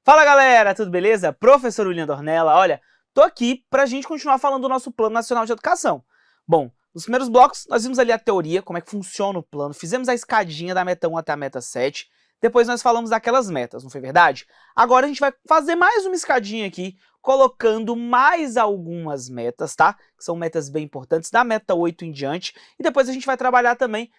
Fala galera, tudo beleza? Professor William Dornella, olha, tô aqui pra gente continuar falando do nosso Plano Nacional de Educação. Bom, nos primeiros blocos nós vimos ali a teoria, como é que funciona o plano, fizemos a escadinha da meta 1 até a meta 7, depois nós falamos daquelas metas, não foi verdade? Agora a gente vai fazer mais uma escadinha aqui, colocando mais algumas metas, tá? Que são metas bem importantes, da meta 8 em diante, e depois a gente vai trabalhar também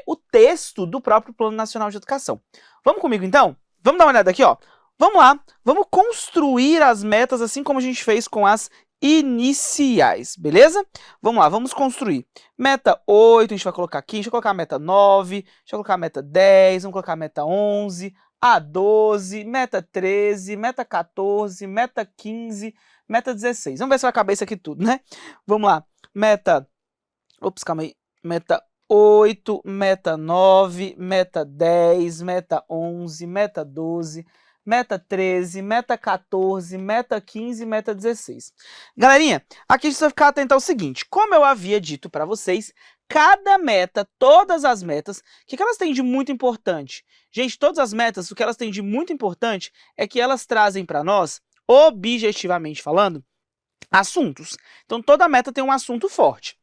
o texto do próprio Plano Nacional de Educação. Vamos comigo então? Vamos dar uma olhada aqui, ó. Vamos lá, vamos construir as metas assim como a gente fez com as iniciais, beleza? Vamos lá, vamos construir. Meta 8, a gente vai colocar aqui, a gente vai colocar a meta 9, a gente vai colocar a meta 10, vamos colocar a meta 11, a 12, meta 13, meta 14, meta 15, meta 16. Vamos ver se vai caber isso aqui tudo, né? Vamos lá, meta... Ops, calma aí. Meta 8, meta 9, meta 10, meta 11, meta 12... meta 13, meta 14, meta 15, meta 16. Galerinha, aqui a gente vai ficar atento ao seguinte, como eu havia dito para vocês, cada meta, todas as metas, o que elas têm de muito importante? Gente, todas as metas, o que elas têm de muito importante é que elas trazem para nós, objetivamente falando, assuntos. Então, toda meta tem um assunto forte.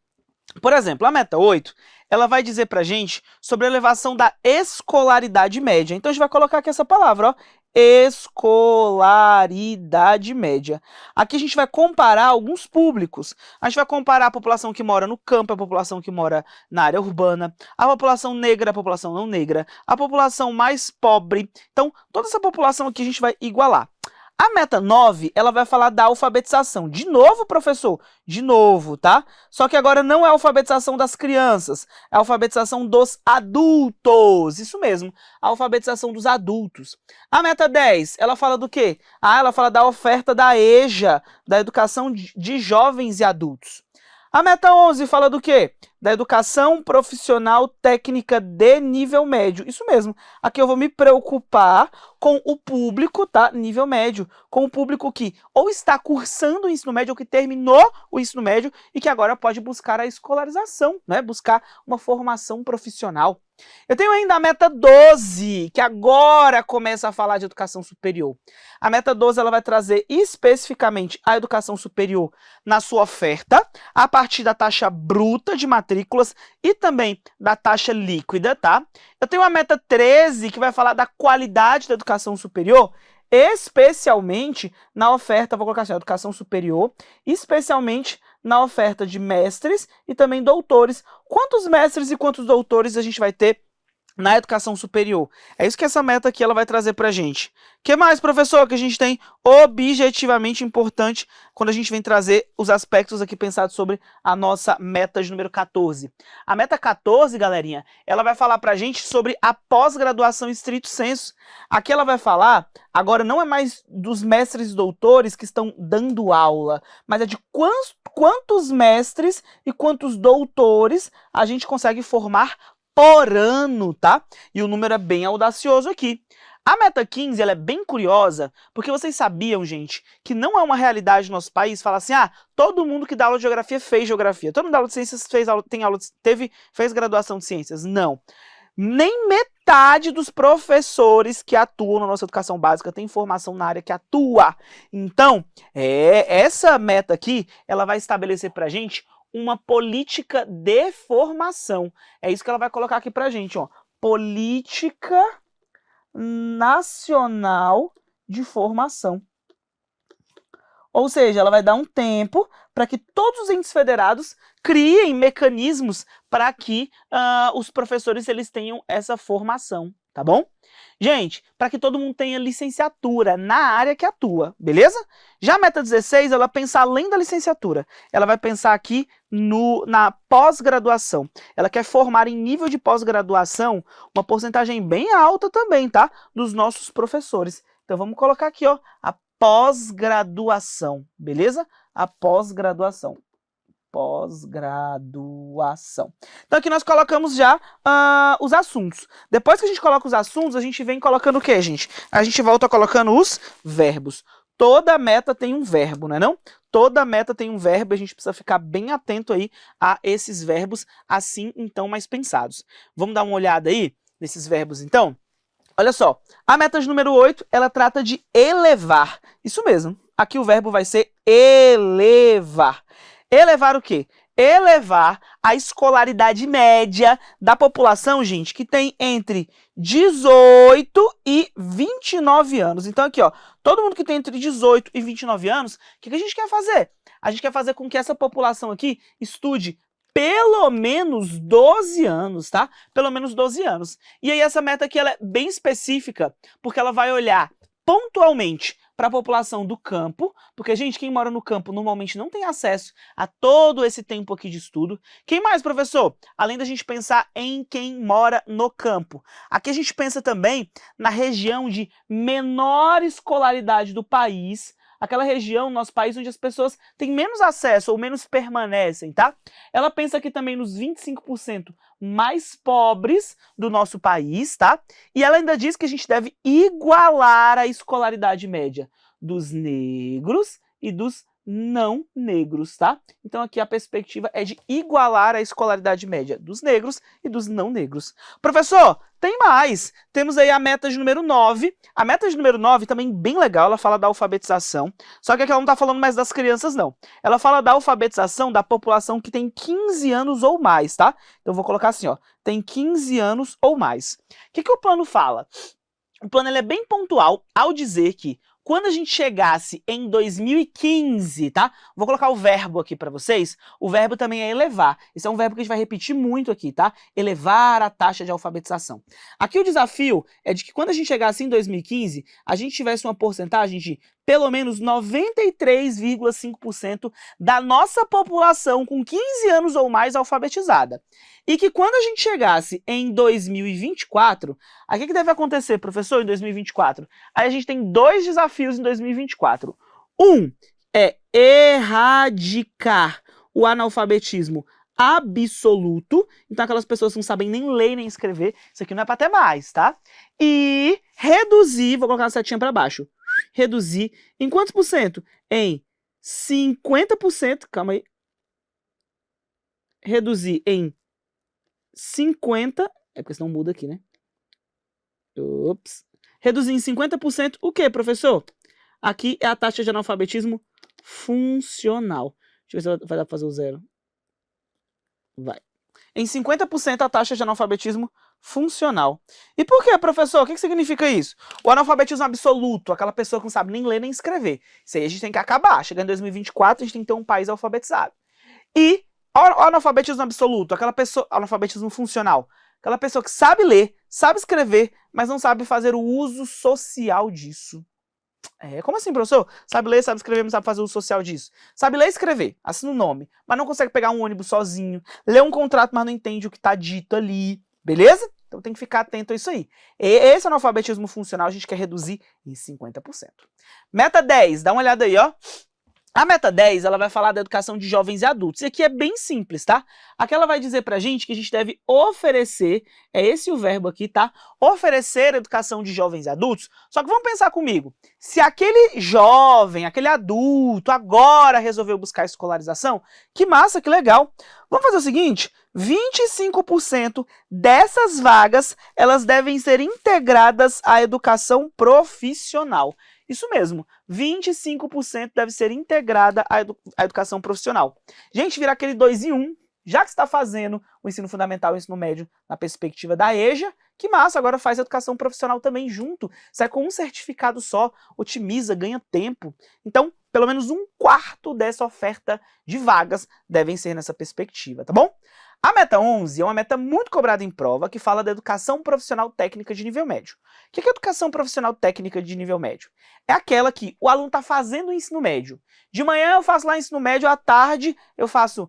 Por exemplo, a meta 8, ela vai dizer para a gente sobre a elevação da escolaridade média. Então, a gente vai colocar aqui essa palavra, ó, escolaridade média. Aqui a gente vai comparar alguns públicos. A gente vai comparar a população que mora no campo, a população que mora na área urbana, a população negra, a população não negra, a população mais pobre. Então, toda essa população aqui a gente vai igualar. A meta 9, ela vai falar da alfabetização. De novo, professor? De novo, tá? Só que agora não é a alfabetização das crianças, é a alfabetização dos adultos. Isso mesmo, a alfabetização dos adultos. A meta 10, ela fala do quê? Ela fala da oferta da EJA, da educação de jovens e adultos. A meta 11 fala do quê? Da educação profissional técnica de nível médio. Isso mesmo. Aqui eu vou me preocupar com o público, tá? Nível médio. Com o público que ou está cursando o ensino médio ou que terminou o ensino médio e que agora pode buscar a escolarização, né? Buscar uma formação profissional. Eu tenho ainda a meta 12, que agora começa a falar de educação superior. A meta 12 ela vai trazer especificamente a educação superior na sua oferta, a partir da taxa bruta de matrículas e também da taxa líquida, tá? Eu tenho a meta 13, que vai falar da qualidade da educação superior, especialmente na oferta, vou colocar assim, educação superior, especialmente na oferta de mestres e também doutores. Quantos mestres e quantos doutores a gente vai ter na educação superior? É isso que essa meta aqui ela vai trazer para a gente. O que mais, professor, que a gente tem objetivamente importante quando a gente vem trazer os aspectos aqui pensados sobre a nossa meta de número 14? A meta 14, galerinha, ela vai falar para a gente sobre a pós-graduação estrito sensu. Aqui ela vai falar, agora não é mais dos mestres e doutores que estão dando aula, mas é de quantos mestres e quantos doutores a gente consegue formar por ano, tá? E o número é bem audacioso aqui. A meta 15, ela é bem curiosa, porque vocês sabiam, gente, que não é uma realidade no nosso país falar assim, todo mundo que dá aula de geografia fez geografia, todo mundo que dá aula de ciências fez graduação de ciências. Não. Nem metade dos professores que atuam na nossa educação básica tem formação na área que atua. Então, essa meta aqui, ela vai estabelecer pra gente uma política de formação. É isso que ela vai colocar aqui pra gente, ó. Política nacional de formação. Ou seja, ela vai dar um tempo para que todos os entes federados criem mecanismos para que os professores eles tenham essa formação, tá bom? Gente, para que todo mundo tenha licenciatura na área que atua, beleza? Já a meta 16, ela pensa além da licenciatura. Ela vai pensar aqui na pós-graduação. Ela quer formar em nível de pós-graduação uma porcentagem bem alta também, tá? Dos nossos professores. Então vamos colocar aqui, ó, a pós-graduação, beleza? A pós-graduação. Pós-graduação. Então aqui nós colocamos já os assuntos. Depois que a gente coloca os assuntos, a gente vem colocando o quê, gente? A gente volta colocando os verbos. Toda meta tem um verbo, não é não? Toda meta tem um verbo e a gente precisa ficar bem atento aí a esses verbos assim, então, mais pensados. Vamos dar uma olhada aí nesses verbos, então? Olha só, a meta de número 8, ela trata de elevar. Isso mesmo, aqui o verbo vai ser elevar. Elevar o quê? Elevar a escolaridade média da população, gente, que tem entre 18 e 29 anos. Então aqui, ó, todo mundo que tem entre 18 e 29 anos, o que a gente quer fazer? A gente quer fazer com que essa população aqui estude pelo menos 12 anos, tá? Pelo menos 12 anos. E aí essa meta aqui ela é bem específica, porque ela vai olhar pontualmente para a população do campo, porque, gente, quem mora no campo normalmente não tem acesso a todo esse tempo aqui de estudo. Quem mais, professor? Além da gente pensar em quem mora no campo. Aqui a gente pensa também na região de menor escolaridade do país, aquela região no nosso país onde as pessoas têm menos acesso ou menos permanecem, tá? Ela pensa aqui também nos 25% mais pobres do nosso país, tá? E ela ainda diz que a gente deve igualar a escolaridade média dos negros e dos não negros, tá? Então aqui a perspectiva é de igualar a escolaridade média dos negros e dos não negros. Professor, tem mais. Temos aí a meta de número 9. A meta de número 9 também bem legal, ela fala da alfabetização, só que aqui ela não tá falando mais das crianças, não. Ela fala da alfabetização da população que tem 15 anos ou mais, tá? Então eu vou colocar assim, ó, tem 15 anos ou mais. O que o plano fala? O plano ele é bem pontual ao dizer que quando a gente chegasse em 2015, tá? Vou colocar o verbo aqui para vocês. O verbo também é elevar. Esse é um verbo que a gente vai repetir muito aqui, tá? Elevar a taxa de alfabetização. Aqui o desafio é de que quando a gente chegasse em 2015, a gente tivesse uma porcentagem de pelo menos 93,5% da nossa população com 15 anos ou mais alfabetizada. E que quando a gente chegasse em 2024, o que deve acontecer, professor, em 2024? Aí a gente tem dois desafios em 2024. Um é erradicar o analfabetismo absoluto, então aquelas pessoas que não sabem nem ler nem escrever, isso aqui não é para ter mais, tá? E reduzir, vou colocar uma setinha para baixo, reduzir em quantos por cento? Em 50%, calma aí, reduzir em 50%, é porque senão muda aqui, né? Ops. Reduzir em 50% o que, professor? Aqui é a taxa de analfabetismo funcional. Deixa eu ver se vai dar pra fazer o zero. Vai. Em 50% a taxa de analfabetismo funcional. E por que, professor? O que significa isso? O analfabetismo absoluto, aquela pessoa que não sabe nem ler nem escrever. Isso aí a gente tem que acabar. Chegando em 2024, a gente tem que ter um país alfabetizado. E o analfabetismo absoluto, aquela pessoa, analfabetismo funcional, aquela pessoa que sabe ler, sabe escrever, mas não sabe fazer o uso social disso. Como assim, professor? Sabe ler, sabe escrever, mas sabe fazer uso social disso. Sabe ler e escrever, assina o nome, mas não consegue pegar um ônibus sozinho, lê um contrato, mas não entende o que está dito ali, beleza? Então tem que ficar atento a isso aí. Esse analfabetismo funcional a gente quer reduzir em 50%. Meta 10, dá uma olhada aí, ó. A meta 10, ela vai falar da educação de jovens e adultos. E aqui é bem simples, tá? Aqui ela vai dizer pra gente que a gente deve oferecer, é esse o verbo aqui, tá? Oferecer educação de jovens e adultos. Só que vamos pensar comigo. Se aquele jovem, aquele adulto, agora resolveu buscar escolarização, que massa, que legal. Vamos fazer o seguinte, 25% dessas vagas, elas devem ser integradas à educação profissional. Isso mesmo, 25% deve ser integrada à educação profissional. Gente, virar aquele 2 em 1, já que você está fazendo o ensino fundamental e o ensino médio na perspectiva da EJA, que massa, agora faz educação profissional também junto. Sai com um certificado só, otimiza, ganha tempo. Então, pelo menos 1/4 dessa oferta de vagas devem ser nessa perspectiva, tá bom? A meta 11 é uma meta muito cobrada em prova que fala da educação profissional técnica de nível médio. O que é educação profissional técnica de nível médio? É aquela que o aluno está fazendo o ensino médio. De manhã eu faço lá ensino médio, à tarde eu faço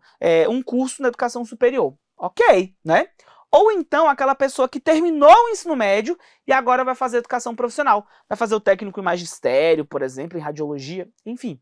um curso na educação superior. Ok, né? Ou então aquela pessoa que terminou o ensino médio e agora vai fazer educação profissional. Vai fazer o técnico em magistério, por exemplo, em radiologia, enfim.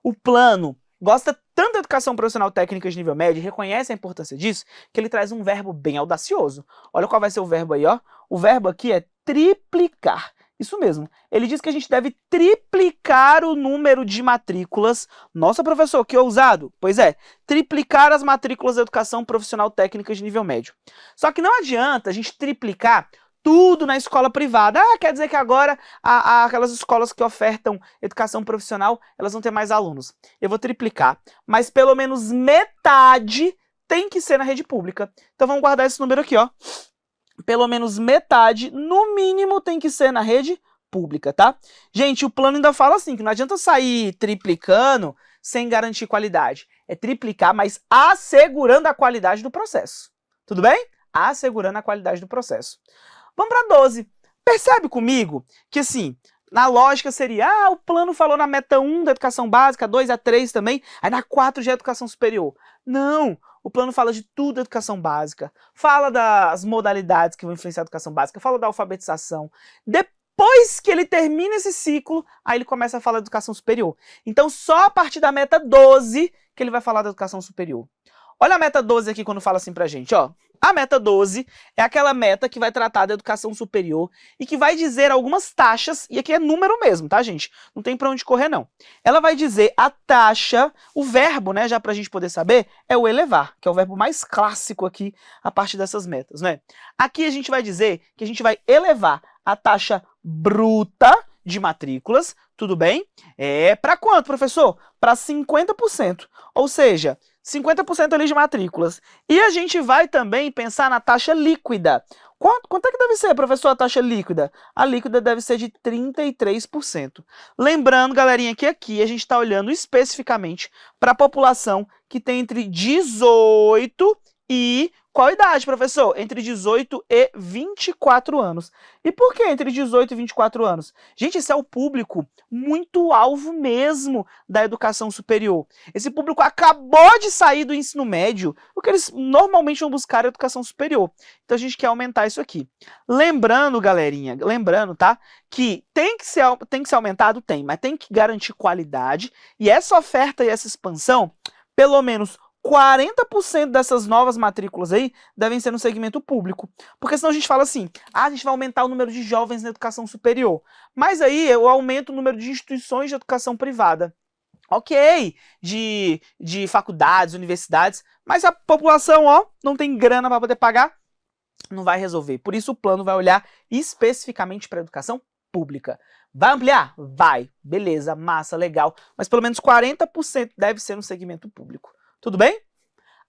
O plano gosta tanto da educação profissional técnica de nível médio, reconhece a importância disso, que ele traz um verbo bem audacioso. Olha qual vai ser o verbo aí, ó. O verbo aqui é triplicar. Isso mesmo. Ele diz que a gente deve triplicar o número de matrículas. Nossa, professor, que ousado. Pois é, triplicar as matrículas da educação profissional técnica de nível médio. Só que não adianta a gente triplicar tudo na escola privada. Ah, quer dizer que agora aquelas escolas que ofertam educação profissional, elas vão ter mais alunos. Eu vou triplicar, mas pelo menos metade tem que ser na rede pública. Então vamos guardar esse número aqui, ó. Pelo menos metade, no mínimo, tem que ser na rede pública, tá? Gente, o plano ainda fala assim, que não adianta sair triplicando sem garantir qualidade. É triplicar, mas assegurando a qualidade do processo. Tudo bem? Assegurando a qualidade do processo. Vamos para 12. Percebe comigo que, assim, na lógica seria, o plano falou na meta 1 da educação básica, 2 a 3 também, aí na 4 já é educação superior. Não! O plano fala de tudo da educação básica, fala das modalidades que vão influenciar a educação básica, fala da alfabetização. Depois que ele termina esse ciclo, aí ele começa a falar da educação superior. Então, só a partir da meta 12 que ele vai falar da educação superior. Olha a meta 12 aqui quando fala assim pra gente, ó. A meta 12 é aquela meta que vai tratar da educação superior e que vai dizer algumas taxas, e aqui é número mesmo, tá, gente? Não tem pra onde correr, não. Ela vai dizer a taxa, o verbo, né, já pra gente poder saber, é o elevar, que é o verbo mais clássico aqui a partir dessas metas, né? Aqui a gente vai dizer que a gente vai elevar a taxa bruta de matrículas, tudo bem? É para quanto, professor? Para 50%, ou seja, 50% ali de matrículas. E a gente vai também pensar na taxa líquida. Quanto é que deve ser, professor, a taxa líquida? A líquida deve ser de 33%. Lembrando, galerinha, que aqui a gente está olhando especificamente para a população que tem entre 18 e... Qual idade, professor? Entre 18 e 24 anos. E por que entre 18 e 24 anos? Gente, esse é o público muito alvo mesmo da educação superior. Esse público acabou de sair do ensino médio, o que eles normalmente vão buscar é a educação superior. Então a gente quer aumentar isso aqui. Lembrando, galerinha, tá? Que tem que ser aumentado? Tem, mas tem que garantir qualidade. E essa oferta e essa expansão, pelo menos 40% dessas novas matrículas aí devem ser no segmento público. Porque senão a gente fala assim, a gente vai aumentar o número de jovens na educação superior. Mas aí eu aumento o número de instituições de educação privada. Ok, de faculdades, universidades, mas a população, ó, não tem grana para poder pagar, não vai resolver. Por isso o plano vai olhar especificamente para a educação pública. Vai ampliar? Vai. Beleza, massa, legal. Mas pelo menos 40% deve ser no segmento público. Tudo bem?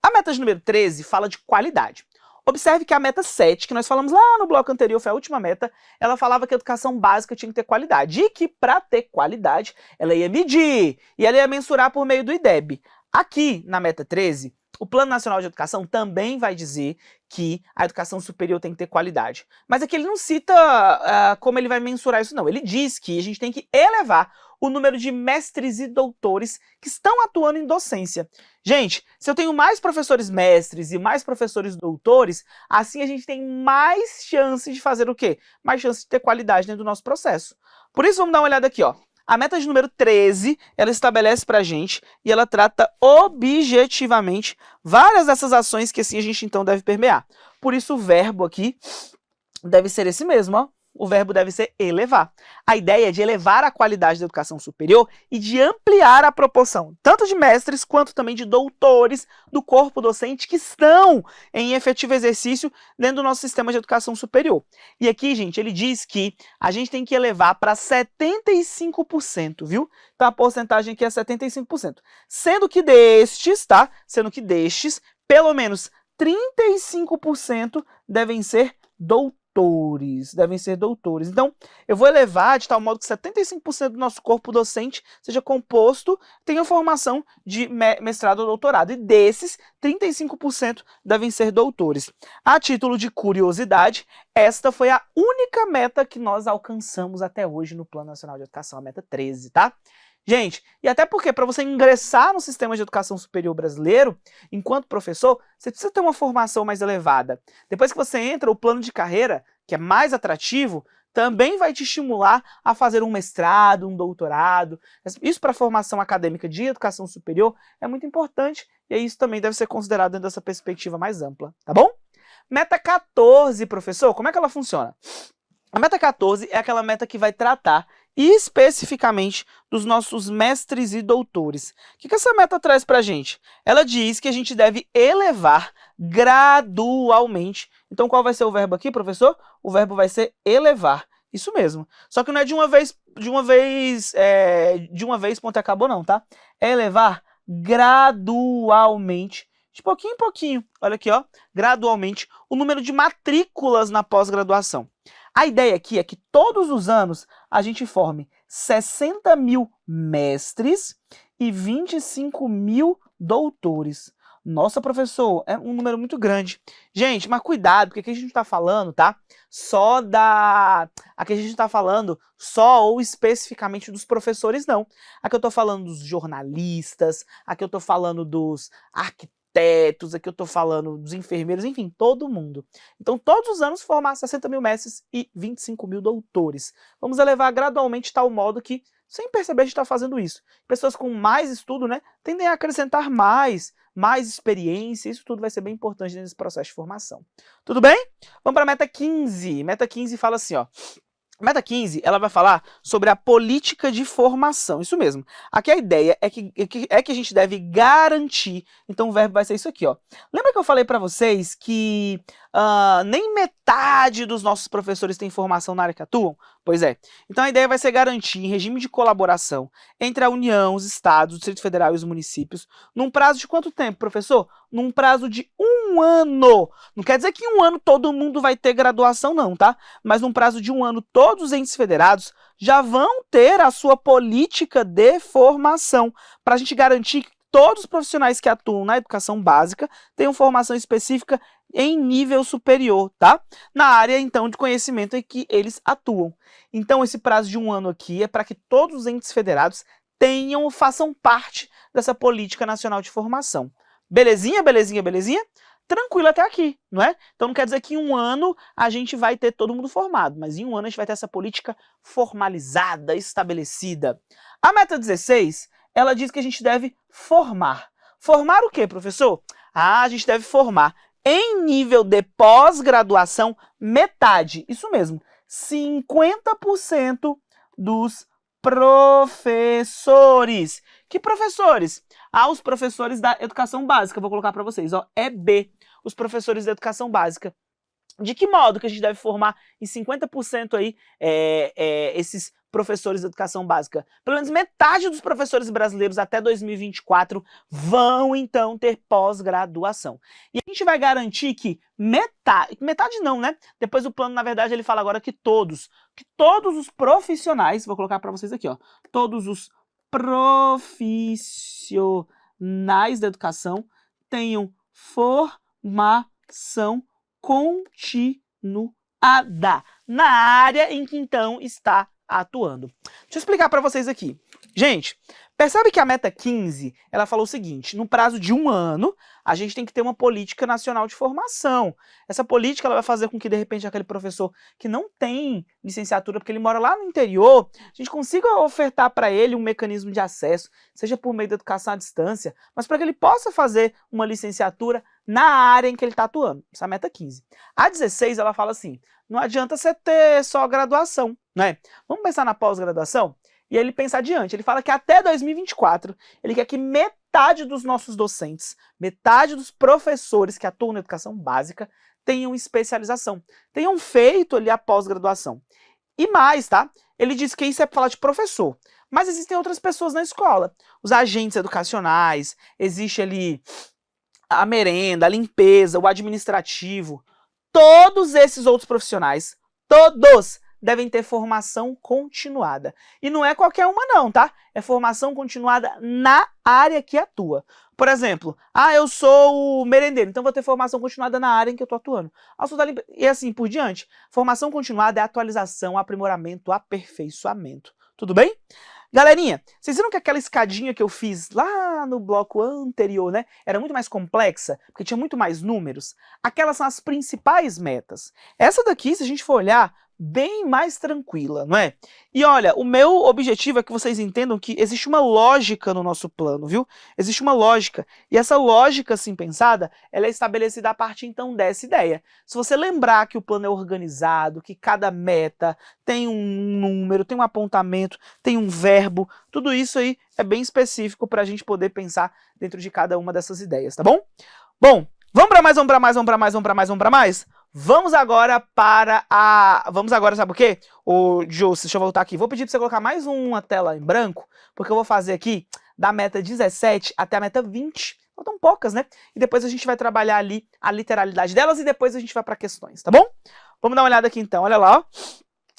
A meta de número 13 fala de qualidade. Observe que a meta 7, que nós falamos lá no bloco anterior, foi a última meta, ela falava que a educação básica tinha que ter qualidade. E que para ter qualidade, ela ia medir e ela ia mensurar por meio do IDEB. Aqui, na meta 13, o Plano Nacional de Educação também vai dizer que a educação superior tem que ter qualidade. Mas aqui ele não cita como ele vai mensurar isso, não. Ele diz que a gente tem que elevar o número de mestres e doutores que estão atuando em docência. Gente, se eu tenho mais professores mestres e mais professores doutores, assim a gente tem mais chance de fazer o quê? Mais chance de ter qualidade dentro do nosso processo. Por isso, vamos dar uma olhada aqui, ó. A meta de número 13, ela estabelece pra gente e ela trata objetivamente várias dessas ações que assim a gente então deve permear. Por isso o verbo aqui deve ser esse mesmo, ó. O verbo deve ser elevar. A ideia é de elevar a qualidade da educação superior e de ampliar a proporção, tanto de mestres quanto também de doutores do corpo docente que estão em efetivo exercício dentro do nosso sistema de educação superior. E aqui, gente, ele diz que a gente tem que elevar para 75%, viu? Então a porcentagem aqui é 75%. Sendo que destes, tá? Sendo que destes, pelo menos 35% devem ser doutores. Devem ser doutores. Então, eu vou elevar de tal modo que 75% do nosso corpo docente seja composto, tenha formação de mestrado ou doutorado. E desses, 35% devem ser doutores. A título de curiosidade, esta foi a única meta que nós alcançamos até hoje no Plano Nacional de Educação, a meta 13, tá? Gente, e até porque para você ingressar no sistema de educação superior brasileiro, enquanto professor, você precisa ter uma formação mais elevada. Depois que você entra, o plano de carreira, que é mais atrativo, também vai te estimular a fazer um mestrado, um doutorado. Isso para a formação acadêmica de educação superior é muito importante e isso também deve ser considerado dentro dessa perspectiva mais ampla, tá bom? Meta 14, professor, como é que ela funciona? A meta 14 é aquela meta que vai tratar especificamente dos nossos mestres e doutores. O que essa meta traz para a gente? Ela diz que a gente deve elevar gradualmente. Então, qual vai ser o verbo aqui, professor? O verbo vai ser elevar. Isso mesmo. Só que não é de uma vez, ponto e acabou não, tá? É elevar gradualmente, de pouquinho em pouquinho. Olha aqui, ó, gradualmente, o número de matrículas na pós-graduação. A ideia aqui é que todos os anos a gente forme 60 mil mestres e 25 mil doutores. Nossa, professor, é um número muito grande. Gente, mas cuidado, porque aqui a gente não está falando, tá? Aqui a gente não está falando só ou especificamente dos professores, não. Aqui eu estou falando dos jornalistas, aqui eu estou falando dos arquitetos, aqui eu estou falando dos enfermeiros, enfim, todo mundo. Então, todos os anos formar 60 mil mestres e 25 mil doutores. Vamos elevar gradualmente de tal modo que, sem perceber, a gente está fazendo isso. Pessoas com mais estudo, né, tendem a acrescentar mais experiência, isso tudo vai ser bem importante nesse processo de formação. Tudo bem? Vamos para a meta 15. Meta 15 fala assim, ó. Meta 15, ela vai falar sobre a política de formação, isso mesmo. Aqui a ideia é que a gente deve garantir, então o verbo vai ser isso aqui, ó. Lembra que eu falei para vocês que nem metade dos nossos professores tem formação na área que atuam? Pois é. Então a ideia vai ser garantir, em regime de colaboração entre a União, os estados, o Distrito Federal e os municípios, num prazo de quanto tempo, professor? Num prazo de 1 ano. Não quer dizer que em 1 ano todo mundo vai ter graduação, não, tá? Mas num prazo de 1 ano, todos os entes federados já vão ter a sua política de formação, para a gente garantir que todos os profissionais que atuam na educação básica tenham formação específica em nível superior, tá? Na área, então, de conhecimento em que eles atuam. Então, esse prazo de 1 ano aqui é para que todos os entes federados tenham ou façam parte dessa política nacional de formação. Belezinha, belezinha, belezinha? Tranquilo até aqui, não é? Então não quer dizer que em 1 ano a gente vai ter todo mundo formado, mas em 1 ano a gente vai ter essa política formalizada, estabelecida. A meta 16, ela diz que a gente deve formar. Formar o quê, professor? A gente deve formar em nível de pós-graduação metade, isso mesmo, 50% dos professores. Que professores? Os professores da educação básica, vou colocar para vocês, ó, EB, os professores da educação básica. De que modo que a gente deve formar em 50% aí esses professores da educação básica? Pelo menos metade dos professores brasileiros até 2024 vão, então, ter pós-graduação. E a gente vai garantir que metade não, né? Depois o plano, na verdade, ele fala agora que todos os profissionais, vou colocar para vocês aqui, ó, todos os profissionais da educação tenham formação continuada na área em que então está atuando. Deixa eu explicar para vocês aqui. Gente, percebe que a meta 15, ela falou o seguinte, no prazo de 1 ano, a gente tem que ter uma política nacional de formação. Essa política ela vai fazer com que, de repente, aquele professor que não tem licenciatura, porque ele mora lá no interior, a gente consiga ofertar para ele um mecanismo de acesso, seja por meio da educação à distância, mas para que ele possa fazer uma licenciatura na área em que ele está atuando. Essa é a meta 15. A 16, ela fala assim, não adianta você ter só graduação, né? Vamos pensar na pós-graduação? E ele pensa adiante, ele fala que até 2024, ele quer que metade dos nossos docentes, metade dos professores que atuam na educação básica, tenham especialização, tenham feito ali a pós-graduação. E mais, tá? Ele diz que isso é para falar de professor, mas existem outras pessoas na escola, os agentes educacionais, existe ali a merenda, a limpeza, o administrativo, todos esses outros profissionais, todos devem ter formação continuada. E não é qualquer uma não, tá? É formação continuada na área que atua. Por exemplo, eu sou o merendeiro, então vou ter formação continuada na área em que eu estou atuando. E assim por diante. Formação continuada é atualização, aprimoramento, aperfeiçoamento. Tudo bem? Galerinha, vocês viram que aquela escadinha que eu fiz lá no bloco anterior, né, era muito mais complexa, porque tinha muito mais números? Aquelas são as principais metas. Essa daqui, se a gente for olhar bem mais tranquila, não é? E olha, o meu objetivo é que vocês entendam que existe uma lógica no nosso plano, viu? Existe uma lógica. E essa lógica, assim pensada, ela é estabelecida a partir, então, dessa ideia. Se você lembrar que o plano é organizado, que cada meta tem um número, tem um apontamento, tem um verbo, tudo isso aí é bem específico para a gente poder pensar dentro de cada uma dessas ideias, tá bom? Bom, vamos para mais, vamos para mais, vamos para mais, vamos para mais, vamos para mais? Vamos agora para a... Vamos agora, sabe o quê? Ô, Josi, deixa eu voltar aqui. Vou pedir para você colocar mais uma tela em branco, porque eu vou fazer aqui da meta 17 até a meta 20. Faltam poucas, né? E depois a gente vai trabalhar ali a literalidade delas e depois a gente vai para questões, tá bom? Vamos dar uma olhada aqui então, olha lá, ó.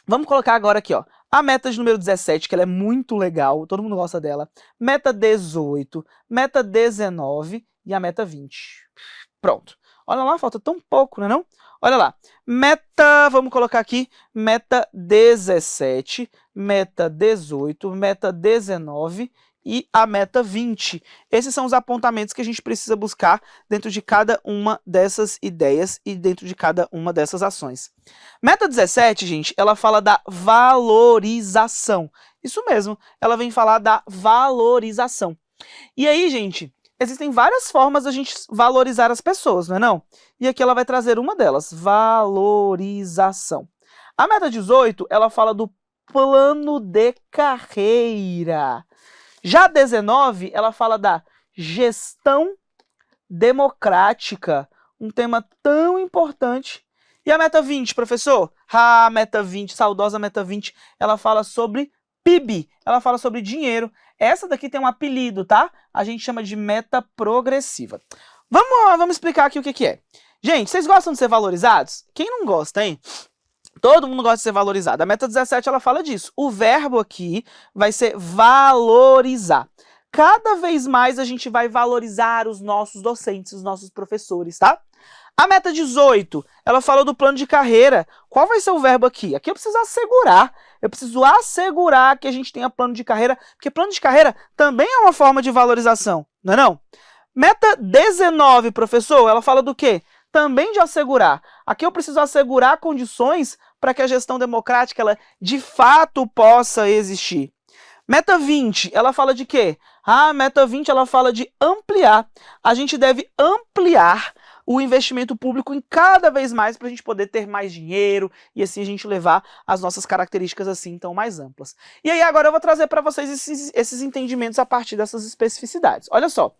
Vamos colocar agora aqui, ó, a meta de número 17, que ela é muito legal, todo mundo gosta dela. Meta 18, meta 19 e a meta 20. Pronto. Olha lá, falta tão pouco, né não? Olha lá, meta, vamos colocar aqui, meta 17, meta 18, meta 19 e a meta 20. Esses são os apontamentos que a gente precisa buscar dentro de cada uma dessas ideias e dentro de cada uma dessas ações. Meta 17, gente, ela fala da valorização. Isso mesmo, ela vem falar da valorização. E aí, gente, existem várias formas da gente valorizar as pessoas, não é não? E aqui ela vai trazer uma delas, valorização. A meta 18, ela fala do plano de carreira. Já a 19, ela fala da gestão democrática, um tema tão importante. E a meta 20, professor? A meta 20, saudosa meta 20, ela fala sobre PIB, ela fala sobre dinheiro. Essa daqui tem um apelido, tá? A gente chama de meta progressiva. Vamos explicar aqui o que é. Gente, vocês gostam de ser valorizados? Quem não gosta, hein? Todo mundo gosta de ser valorizado. A meta 17, ela fala disso. O verbo aqui vai ser valorizar. Cada vez mais a gente vai valorizar os nossos docentes, os nossos professores, tá? A meta 18, ela fala do plano de carreira. Qual vai ser o verbo aqui? Aqui eu preciso assegurar. Eu preciso assegurar que a gente tenha plano de carreira, porque plano de carreira também é uma forma de valorização, não é não? Meta 19, professor, ela fala do quê? Também de assegurar. Aqui eu preciso assegurar condições para que a gestão democrática ela, de fato possa existir. Meta 20, ela fala de quê? A meta 20 ela fala de ampliar. A gente deve ampliar o investimento público em cada vez mais para a gente poder ter mais dinheiro e assim a gente levar as nossas características assim tão mais amplas. E aí agora eu vou trazer para vocês esses entendimentos a partir dessas especificidades. Olha só,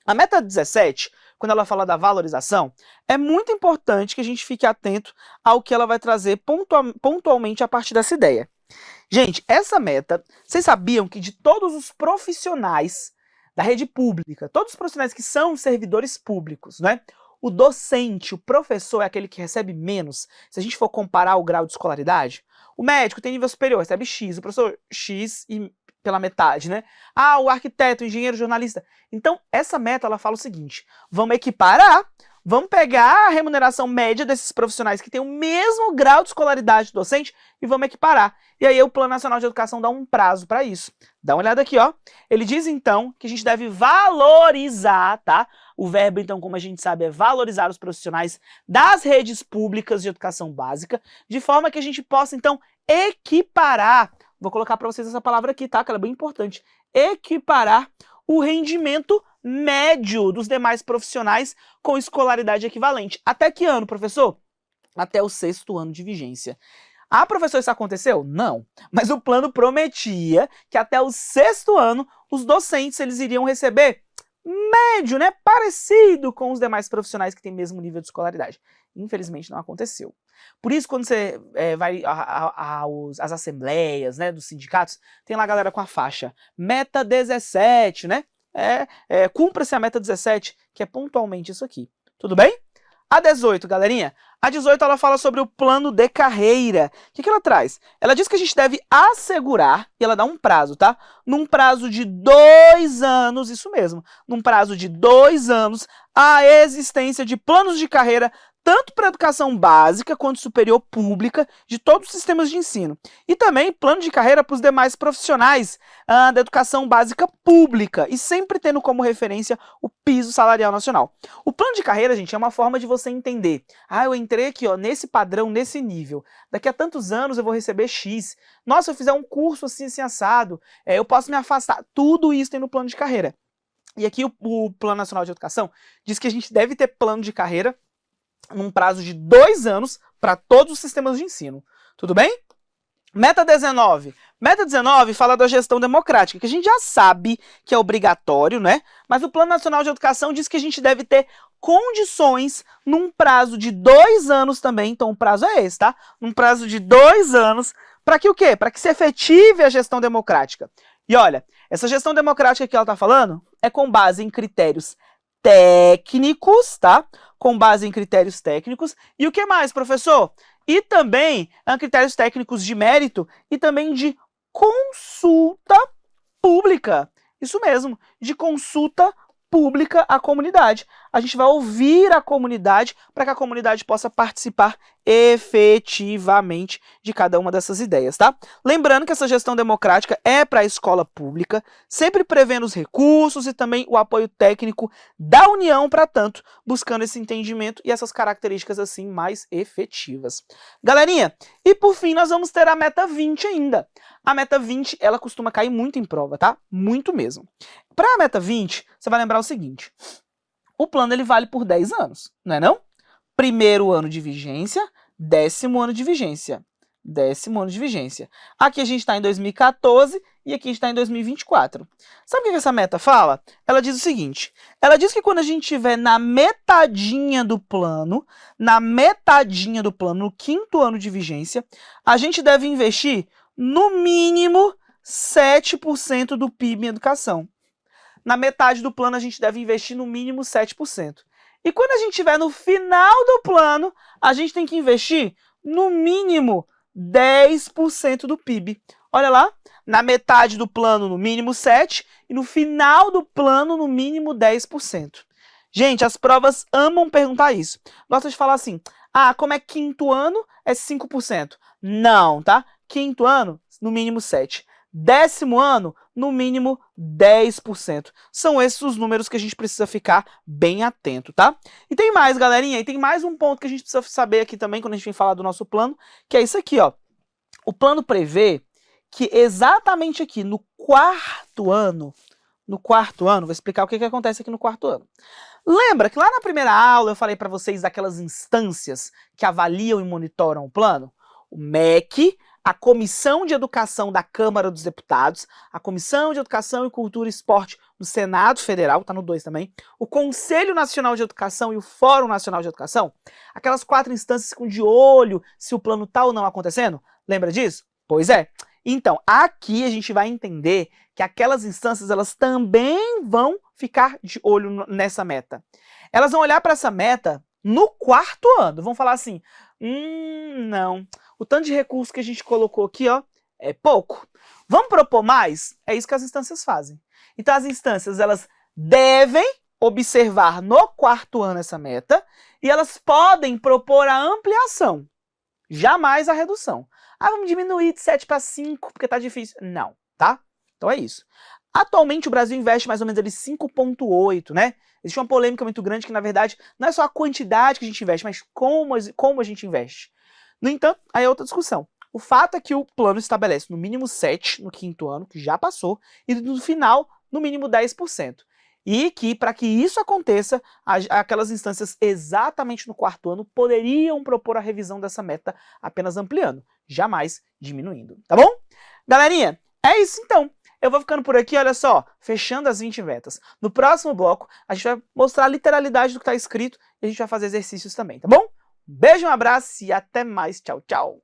a meta 17, quando ela fala da valorização, é muito importante que a gente fique atento ao que ela vai trazer pontualmente a partir dessa ideia. Gente, essa meta, vocês sabiam que de todos os profissionais da rede pública, todos os profissionais que são servidores públicos, né? O docente, o professor é aquele que recebe menos, se a gente for comparar o grau de escolaridade. O médico tem nível superior, recebe X, o professor X e pela metade, né? Ah, o arquiteto, o engenheiro, o jornalista. Então, essa meta, ela fala o seguinte, vamos equiparar, vamos pegar a remuneração média desses profissionais que têm o mesmo grau de escolaridade do docente e vamos equiparar. E aí o Plano Nacional de Educação dá um prazo para isso. Dá uma olhada aqui, ó. Ele diz, então, que a gente deve valorizar, tá? O verbo, então, como a gente sabe, é valorizar os profissionais das redes públicas de educação básica, de forma que a gente possa, então, equiparar. Vou colocar para vocês essa palavra aqui, tá? Que ela é bem importante. Equiparar o rendimento médio dos demais profissionais com escolaridade equivalente. Até que ano, professor? Até o 6º ano de vigência. Ah, professor, isso aconteceu? Não. Mas o plano prometia que até o 6º ano os docentes eles iriam receber médio, né? Parecido com os demais profissionais que têm mesmo nível de escolaridade. Infelizmente não aconteceu. Por isso, quando você vai às assembleias, né, dos sindicatos, tem lá a galera com a faixa meta 17, né? Cumpra-se a meta 17, que é pontualmente isso aqui. Tudo bem? A 18, galerinha. A 18, ela fala sobre o plano de carreira. O que ela traz? Ela diz que a gente deve assegurar, e ela dá um prazo, tá? Num prazo de 2 anos, isso mesmo, num prazo de 2 anos, a existência de planos de carreira tanto para a educação básica quanto superior pública de todos os sistemas de ensino. E também plano de carreira para os demais profissionais da educação básica pública, e sempre tendo como referência o piso salarial nacional. O plano de carreira, gente, é uma forma de você entender. Eu entrei aqui, ó, nesse padrão, nesse nível. Daqui a tantos anos eu vou receber X. Nossa, se eu fizer um curso assim, assim assado, eu posso me afastar. Tudo isso tem no plano de carreira. E aqui o Plano Nacional de Educação diz que a gente deve ter plano de carreira num prazo de 2 anos para todos os sistemas de ensino. Tudo bem? Meta 19. Meta 19 fala da gestão democrática, que a gente já sabe que é obrigatório, né? Mas o Plano Nacional de Educação diz que a gente deve ter condições num prazo de 2 anos também, então o prazo é esse, tá? Num prazo de 2 anos, para que o quê? Para que se efetive a gestão democrática. E olha, essa gestão democrática que ela está falando é com base em critérios técnicos, tá? Com base em critérios técnicos. E o que mais, professor? E também critérios técnicos de mérito e também de consulta pública. Isso mesmo, de consulta pública à comunidade. A gente vai ouvir a comunidade para que a comunidade possa participar efetivamente de cada uma dessas ideias, tá? Lembrando que essa gestão democrática é para a escola pública, sempre prevendo os recursos e também o apoio técnico da União para tanto, buscando esse entendimento e essas características assim mais efetivas. Galerinha, e por fim nós vamos ter a meta 20 ainda. A meta 20, ela costuma cair muito em prova, tá? Muito mesmo. Para a meta 20, você vai lembrar o seguinte: o plano ele vale por 10 anos, não é não? Primeiro ano de vigência, 10º ano de vigência. 10º ano de vigência. Aqui a gente está em 2014 e aqui a gente está em 2024. Sabe o que essa meta fala? Ela diz o seguinte: ela diz que quando a gente estiver na metadinha do plano, no 5º ano de vigência, a gente deve investir no mínimo 7% do PIB em educação. Na metade do plano, a gente deve investir no mínimo 7%. E quando a gente estiver no final do plano, a gente tem que investir no mínimo 10% do PIB. Olha lá, na metade do plano, no mínimo 7%, e no final do plano, no mínimo 10%. Gente, as provas amam perguntar isso. Gosta de falar assim: como é 5º ano, é 5%. Não, tá? 5º ano, no mínimo 7%. 10º ano, no mínimo 10%. São esses os números que a gente precisa ficar bem atento, tá? E tem mais, galerinha, e tem mais um ponto que a gente precisa saber aqui também quando a gente vem falar do nosso plano, que é isso aqui, ó. O plano prevê que exatamente aqui no 4º ano, vou explicar o que acontece aqui no 4º ano. Lembra que lá na primeira aula eu falei para vocês daquelas instâncias que avaliam e monitoram o plano? O MEC, a Comissão de Educação da Câmara dos Deputados, a Comissão de Educação e Cultura e Esporte do Senado Federal, tá no 2 também, o Conselho Nacional de Educação e o Fórum Nacional de Educação, aquelas 4 instâncias com de olho se o plano tá ou não acontecendo. Lembra disso? Pois é. Então, aqui a gente vai entender que aquelas instâncias, elas também vão ficar de olho nessa meta. Elas vão olhar para essa meta no 4º ano, vão falar assim: não, o tanto de recurso que a gente colocou aqui, ó, é pouco. Vamos propor mais? É isso que as instâncias fazem. Então as instâncias, elas devem observar no 4º ano essa meta e elas podem propor a ampliação, jamais a redução. Vamos diminuir de 7 para 5 porque tá difícil. Não, tá? Então é isso. Atualmente o Brasil investe mais ou menos ali 5,8, né? Existe uma polêmica muito grande que, na verdade, não é só a quantidade que a gente investe, mas como a gente investe. No entanto, aí é outra discussão. O fato é que o plano estabelece no mínimo 7 no 5º ano, que já passou, e no final, no mínimo 10%. E que, para que isso aconteça, aquelas instâncias exatamente no 4º ano poderiam propor a revisão dessa meta apenas ampliando, jamais diminuindo. Tá bom? Galerinha, é isso então. Eu vou ficando por aqui, olha só, fechando as 20 metas. No próximo bloco, a gente vai mostrar a literalidade do que está escrito e a gente vai fazer exercícios também, tá bom? Um beijo, um abraço e até mais. Tchau, tchau.